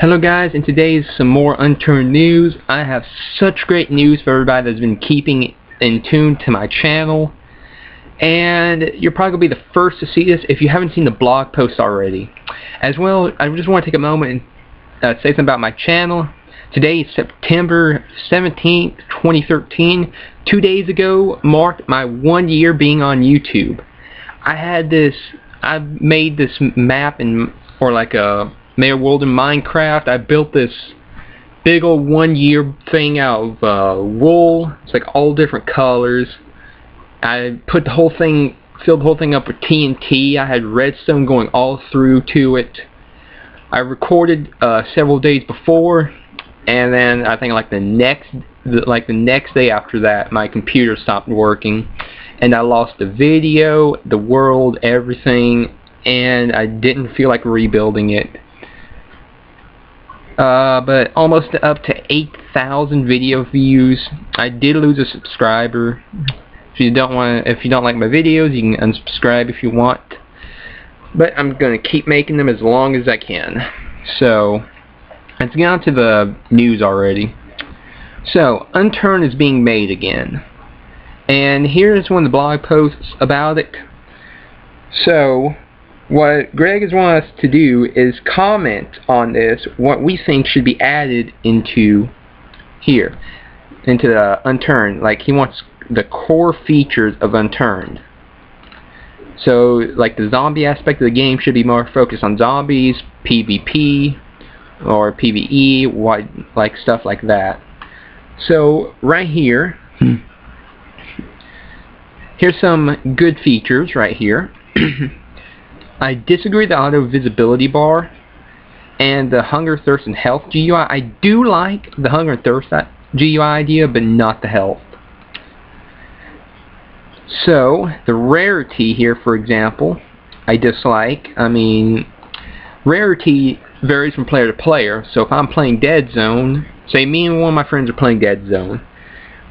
Hello guys, and today is some more Unturned news. I have such great news for everybody that's been keeping in tune to my channel. And you're probably going to be the first to see this if you haven't seen the blog post already. As well, I just want to take a moment and say something about my channel. Today is September 17th, 2013. 2 days ago marked my 1 year being on YouTube. I made this map or like a Mayor World in Minecraft. I built this big old 1 year thing out of wool. It's like all different colors. I put the whole thing, filled the whole thing up with TNT. I had redstone going all through to it. I recorded several days before, and then I think like the next day after that, my computer stopped working, and I lost the video, the world, everything, and I didn't feel like rebuilding it. But almost up to 8,000 video views. I did lose a subscriber. If you don't like my videos, you can unsubscribe if you want. But I'm gonna keep making them as long as I can. So let's get on to the news already. So Unturned is being made again, and here's one of the blog posts about it. So what Greg has wanted us to do is comment on this, what we think should be added into here, into the Unturned. Like, he wants the core features of Unturned. So, like, the zombie aspect of the game should be more focused on zombies, PvP, or PvE, like stuff like that. So, right here, here's some good features right here. I disagree with the auto visibility bar and the hunger, thirst, and health GUI. I do like the hunger and thirst GUI idea, but not the health. So the rarity here, for example, I dislike. I mean, rarity varies from player to player. So if I'm playing Dead Zone, say me and one of my friends are playing Dead Zone,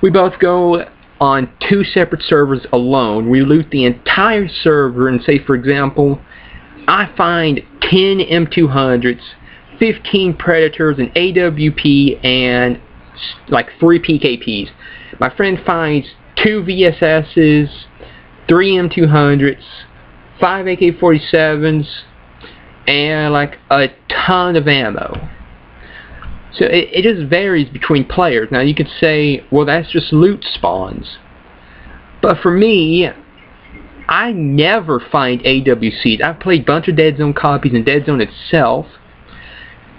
we both go on 2 separate servers alone. We loot the entire server, and say, for example, I find 10 M200s, 15 Predators, an AWP, and like 3 PKPs. My friend finds 2 VSSs, 3 M200s, 5 AK-47s, and like a ton of ammo. So it just varies between players. Now you could say, well, that's just loot spawns. But for me, I never find AWCs. I've played a bunch of Dead Zone copies and Dead Zone itself.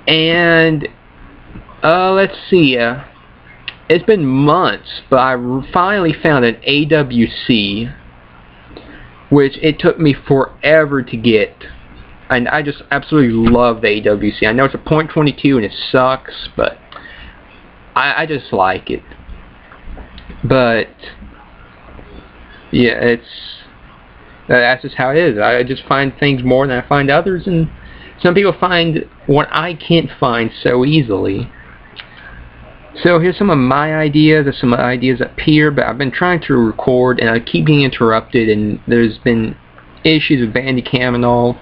And, let's see, it's been months, but I finally found an AWC, which it took me forever to get. And I just absolutely love the AWC. I know it's a .22 and it sucks, but I just like it. But yeah, that's just how it is. I just find things more than I find others, and some people find what I can't find so easily. So here's some of my ideas. There's some ideas up here, but I've been trying to record and I keep being interrupted, and there's been issues with Bandicam and all.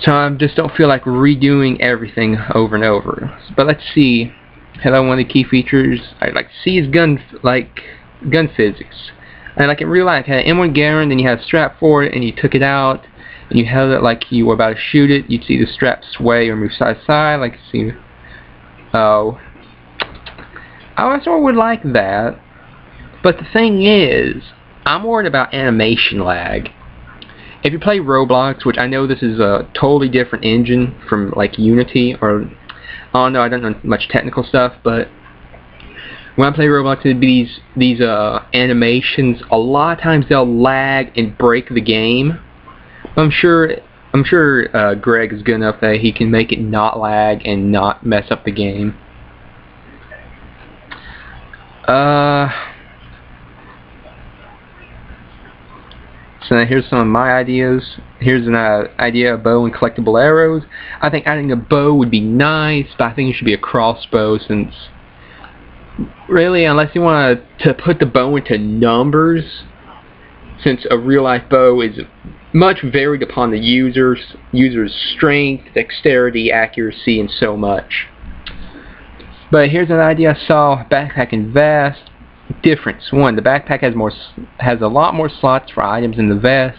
So I just don't feel like redoing everything over and over. But let's see. Hello, one of the key features I'd like to see is gun physics. And like in real life, you had an M1 Garand, and you had a strap for it, and you took it out, and you held it like you were about to shoot it. You'd see the strap sway or move side to side, like you see. Oh, I also would like that. But the thing is, I'm worried about animation lag. If you play Roblox, which I know this is a totally different engine from like Unity, or I don't know, I don't know much technical stuff, but when I play Roblox, it'd be these animations. A lot of times they'll lag and break the game. I'm sure Greg is good enough that he can make it not lag and not mess up the game. So now here's some of my ideas. Here's an idea of bow and collectible arrows. I think adding a bow would be nice, but I think it should be a crossbow, since really, unless you want to put the bow into numbers, since a real life bow is much varied upon the user's strength, dexterity, accuracy, and so much. But here's an idea I saw: backpack and vest. Difference: 1. The backpack has a lot more slots for items than the vest.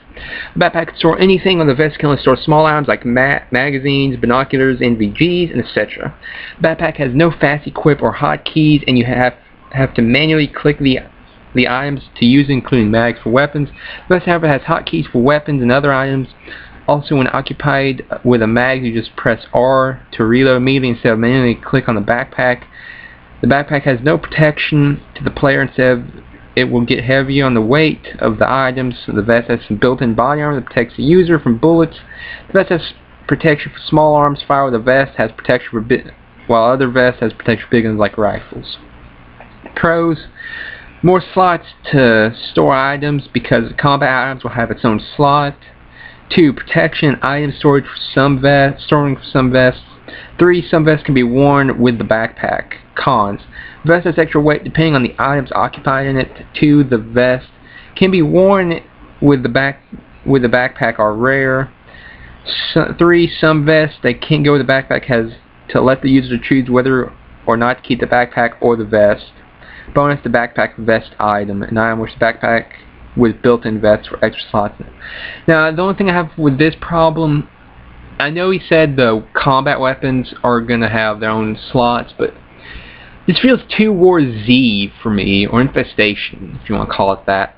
The backpack can store anything, on the vest can only store small items like magazines, binoculars, NVGs, and etc. The backpack has no fast equip or hotkeys, and you have to manually click the items to use, including mags for weapons. The vest, however, has hotkeys for weapons and other items. Also, when occupied with a mag, you just press R to reload immediately instead of manually click on the backpack. The backpack has no protection to the player. Instead, it will get heavier on the weight of the items. The vest has some built-in body armor that protects the user from bullets. The vest has protection for small arms fire. The vest has protection for while other vests has protection for big guns like rifles. Pros: more slots to store items because combat items will have its own slot. 2. Protection, item storage for some vests, storing for some vests. 3. Some vests can be worn with the backpack. Cons: the vest has extra weight depending on the items occupied in it. 2. The vest can be worn with the backpack are rare. 3. Some vests that can't go with the backpack has to let the user choose whether or not to keep the backpack or the vest. Bonus: the backpack vest item, an item which the backpack with built-in vests for extra slots. Now, the only thing I have with this problem, I know he said the combat weapons are going to have their own slots, but this feels too War Z for me, or Infestation, if you want to call it that.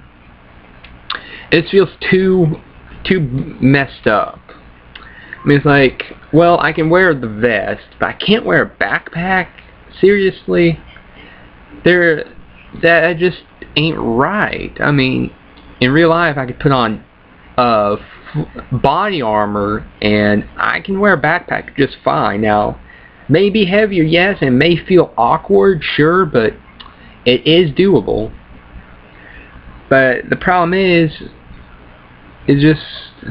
It feels too messed up. I mean, it's like, well, I can wear the vest, but I can't wear a backpack? Seriously? That just ain't right. I mean, in real life, I could put on body armor and I can wear a backpack just fine. Now, may be heavier, yes, and may feel awkward, sure, but it is doable. But the problem is just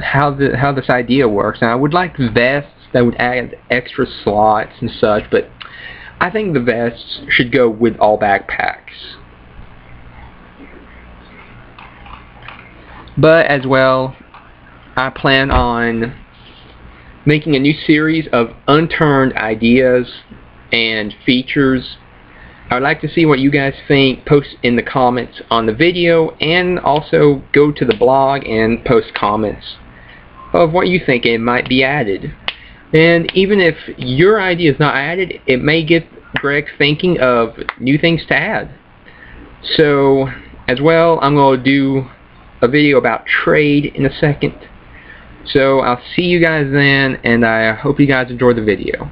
how this idea works. Now, I would like vests that would add extra slots and such, but I think the vests should go with all backpacks. But as well, I plan on making a new series of unturned ideas and features. I would like to see what you guys think. Post in the comments on the video, and also go to the blog and post comments of what you think it might be added. And even if your idea is not added, it may get Greg thinking of new things to add. So, as well, I'm going to do a video about trade in a second. So I'll see you guys then, and I hope you guys enjoy the video.